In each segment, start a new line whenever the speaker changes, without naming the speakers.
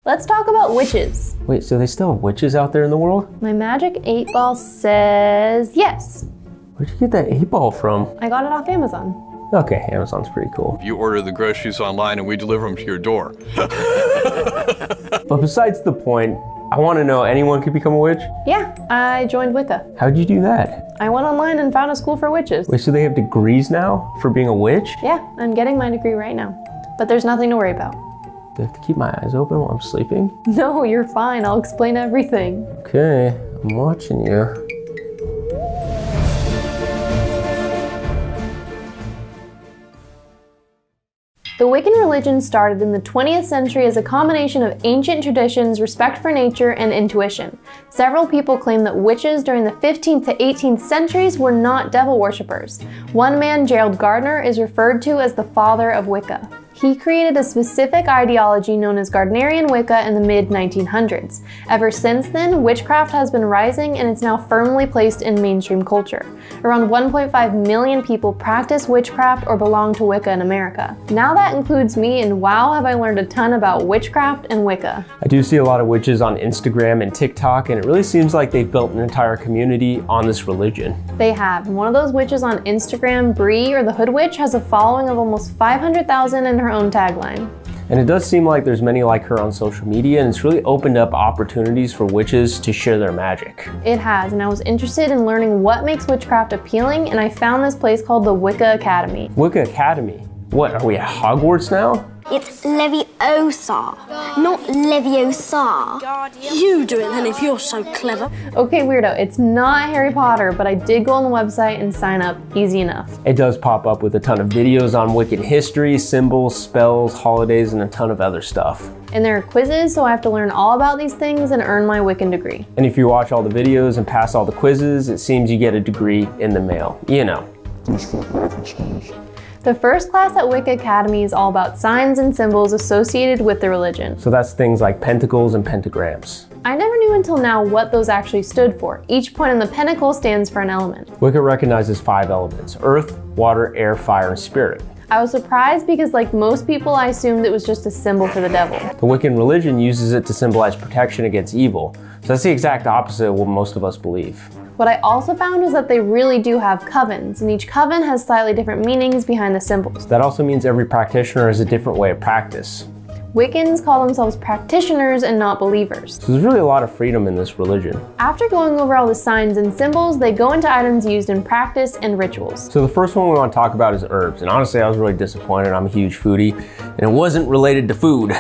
Let's talk about witches.
Wait, so they still have witches out there in the world?
My magic 8-ball says yes.
Where'd you get that 8-ball from?
I got it off Amazon.
Okay, Amazon's pretty cool.
You order the groceries online and we deliver them to your door.
But besides the point, I want to know, anyone could become a witch?
Yeah, I joined Wicca.
How'd you do that?
I went online and found a school for witches.
Wait, so they have degrees now for being a witch?
Yeah, I'm getting my degree right now. But there's nothing to worry about.
Do I have to keep my eyes open while I'm sleeping?
No, you're fine. I'll explain everything.
Okay, I'm watching you.
The Wiccan religion started in the 20th century as a combination of ancient traditions, respect for nature, and intuition. Several people claim that witches during the 15th to 18th centuries were not devil worshippers. One man, Gerald Gardner, is referred to as the father of Wicca. He created a specific ideology known as Gardnerian Wicca in the mid-1900s. Ever since then, witchcraft has been rising and it's now firmly placed in mainstream culture. Around 1.5 million people practice witchcraft or belong to Wicca in America. Now that includes me, and wow, have I learned a ton about witchcraft and Wicca.
I do see a lot of witches on Instagram and TikTok, and it really seems like they've built an entire community on this religion.
They have. And one of those witches on Instagram, Bree, or the Hood Witch, has a following of almost 500,000 in her own tagline.
And it does seem like there's many like her on social media, and it's really opened up opportunities for witches to share their magic.
It has, and I was interested in learning what makes witchcraft appealing, and I found this place called the Wicca Academy.
Wicca Academy? What, are we at Hogwarts now?
It's Leviosa, not Leviosa. You do it then if you're so clever.
Okay, weirdo, it's not Harry Potter, but I did go on the website and sign up. Easy enough.
It does pop up with a ton of videos on Wiccan history, symbols, spells, holidays, and a ton of other stuff.
And there are quizzes, so I have to learn all about these things and earn my Wiccan degree.
And if you watch all the videos and pass all the quizzes, it seems you get a degree in the mail. You know.
The first class at Wicca Academy is all about signs and symbols associated with the religion.
So that's things like pentacles and pentagrams.
I never knew until now what those actually stood for. Each point on the pentacle stands for an element.
Wicca recognizes 5 elements: earth, water, air, fire, and spirit.
I was surprised because, like most people, I assumed it was just a symbol for the devil.
The Wiccan religion uses it to symbolize protection against evil. So that's the exact opposite of what most of us believe.
What I also found was that they really do have covens, and each coven has slightly different meanings behind the symbols.
That also means every practitioner has a different way of practice.
Wiccans call themselves practitioners and not believers.
So there's really a lot of freedom in this religion.
After going over all the signs and symbols, they go into items used in practice and rituals.
So the first one we want to talk about is herbs, and honestly I was really disappointed. I'm a huge foodie, and it wasn't related to food.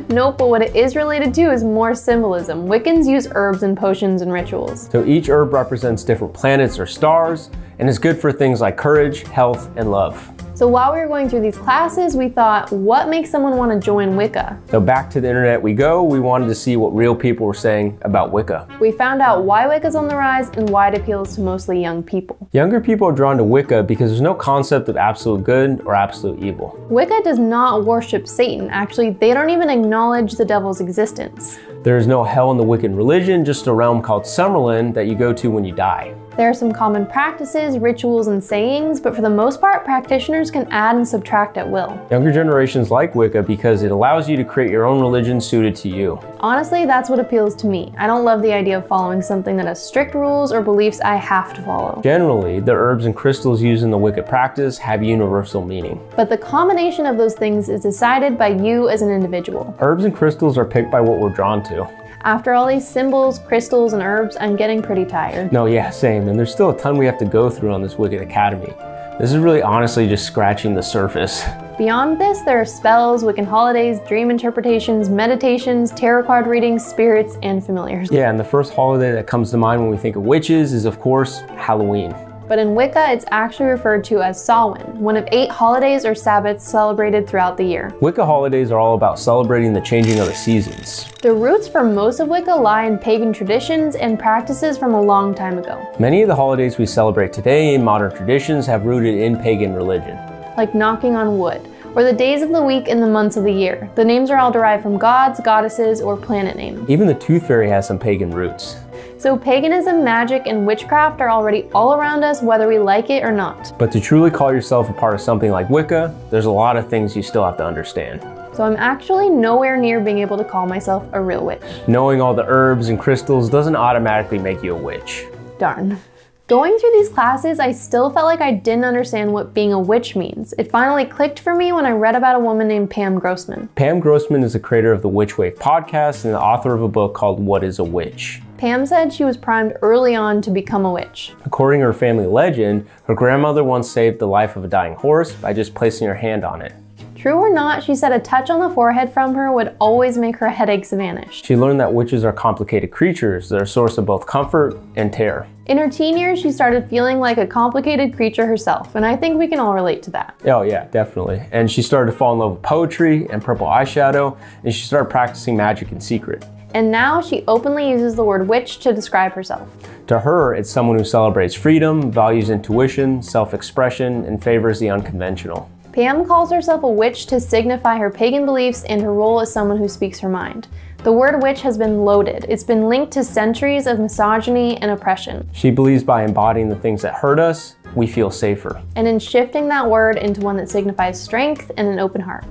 Nope, but what it is related to is more symbolism. Wiccans use herbs in potions and rituals.
So each herb represents different planets or stars, and is good for things like courage, health, and love.
So while we were going through these classes, we thought, what makes someone want to join Wicca?
So back to the internet we go. We wanted to see what real people were saying about Wicca.
We found out why Wicca's on the rise and why it appeals to mostly young people.
Younger people are drawn to Wicca because there's no concept of absolute good or absolute evil.
Wicca does not worship Satan. Actually, they don't even acknowledge the devil's existence.
There is no hell in the Wiccan religion, just a realm called SUMMERLAND that you go to when you die.
There are some common practices, rituals, and sayings, but for the most part, practitioners can add and subtract at will.
Younger generations like Wicca because it allows you to create your own religion suited to you.
Honestly, that's what appeals to me. I don't love the idea of following something that has strict rules or beliefs I have to follow.
Generally, the herbs and crystals used in the Wicca practice have universal meaning.
But the combination of those things is decided by you as an individual.
Herbs and crystals are picked by what we're drawn to.
After all these symbols, crystals, and herbs, I'm getting pretty tired.
No, yeah, same. And there's still a ton we have to go through on this Wicca Academy. This is really honestly just scratching the surface.
Beyond this, there are spells, Wiccan holidays, dream interpretations, meditations, tarot card readings, spirits, and familiars.
Yeah, and the first holiday that comes to mind when we think of witches is, of course, Halloween.
But in Wicca, it's actually referred to as Samhain, one of 8 holidays or Sabbats celebrated throughout the year.
Wicca holidays are all about celebrating the changing of the seasons.
The roots for most of Wicca lie in pagan traditions and practices from a long time ago.
Many of the holidays we celebrate today in modern traditions have rooted in pagan religion.
Like knocking on wood, or the days of the week and the months of the year. The names are all derived from gods, goddesses, or planet names.
Even the tooth fairy has some pagan roots.
So paganism, magic, and witchcraft are already all around us whether we like it or not.
But to truly call yourself a part of something like Wicca, there's a lot of things you still have to understand.
So I'm actually nowhere near being able to call myself a real witch.
Knowing all the herbs and crystals doesn't automatically make you a witch.
Darn. Going through these classes, I still felt like I didn't understand what being a witch means. It finally clicked for me when I read about a woman named Pam Grossman.
Pam Grossman is the creator of the Witch Wave podcast and the author of a book called What is a Witch?
Pam said she was primed early on to become a witch.
According to her family legend, her grandmother once saved the life of a dying horse by just placing her hand on it.
True or not, she said a touch on the forehead from her would always make her headaches vanish.
She learned that witches are complicated creatures that are a source of both comfort and terror.
In her teen years, she started feeling like a complicated creature herself, and I think we can all relate to that.
Oh yeah, definitely. And she started to fall in love with poetry and purple eyeshadow, and she started practicing magic in secret.
And now she openly uses the word witch to describe herself.
To her, it's someone who celebrates freedom, values intuition, self-expression, and favors the unconventional.
Pam calls herself a witch to signify her pagan beliefs and her role as someone who speaks her mind. The word witch has been loaded. It's been linked to centuries of misogyny and oppression.
She believes by embodying the things that hurt us, we feel safer.
And in shifting that word into one that signifies strength and an open heart.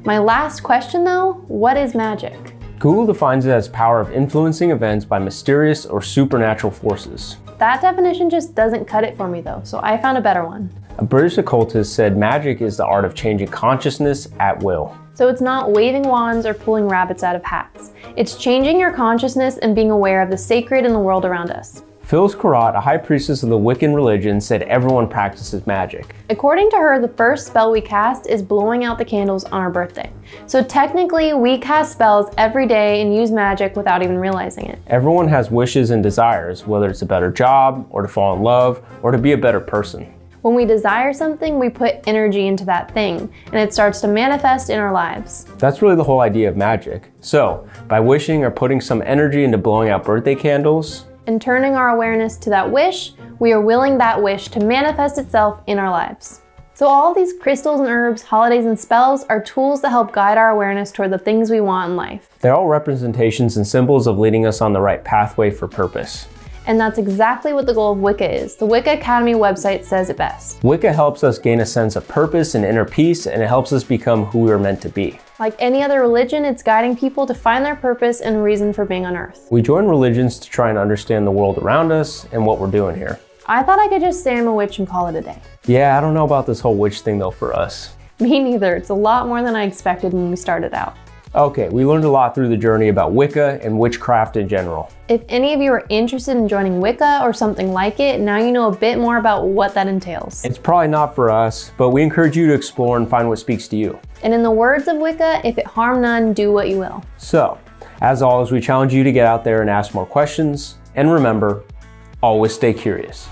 My last question though, what is magic?
Google defines it as power of influencing events by mysterious or supernatural forces.
That definition just doesn't cut it for me though, so I found a better one.
A British occultist said magic is the art of changing consciousness at will.
So it's not waving wands or pulling rabbits out of hats. It's changing your consciousness and being aware of the sacred in the world around us.
Phyllis Karrat, a high priestess of the Wiccan religion, said everyone practices magic.
According to her, the first spell we cast is blowing out the candles on our birthday. So technically, we cast spells every day and use magic without even realizing it.
Everyone has wishes and desires, whether it's a better job, or to fall in love, or to be a better person.
When we desire something, we put energy into that thing, and it starts to manifest in our lives.
That's really the whole idea of magic. So, by wishing or putting some energy into blowing out birthday candles,
and turning our awareness to that wish, we are willing that wish to manifest itself in our lives. So all these crystals and herbs, holidays and spells are tools that help guide our awareness toward the things we want in life.
They're all representations and symbols of leading us on the right pathway for purpose.
And that's exactly what the goal of Wicca is. The Wicca Academy website says it best.
Wicca helps us gain a sense of purpose and inner peace, and it helps us become who we are meant to be.
Like any other religion, it's guiding people to find their purpose and reason for being on Earth.
We join religions to try and understand the world around us and what we're doing here.
I thought I could just say I'm a witch and call it a day.
Yeah, I don't know about this whole witch thing though for us.
Me neither. It's a lot more than I expected when we started out.
Okay, we learned a lot through the journey about Wicca and witchcraft in general.
If any of you are interested in joining Wicca or something like it, now you know a bit more about what that entails.
It's probably not for us, but we encourage you to explore and find what speaks to you.
And in the words of Wicca, if it harm none, do what you will.
So, as always, we challenge you to get out there and ask more questions. And remember, always stay curious.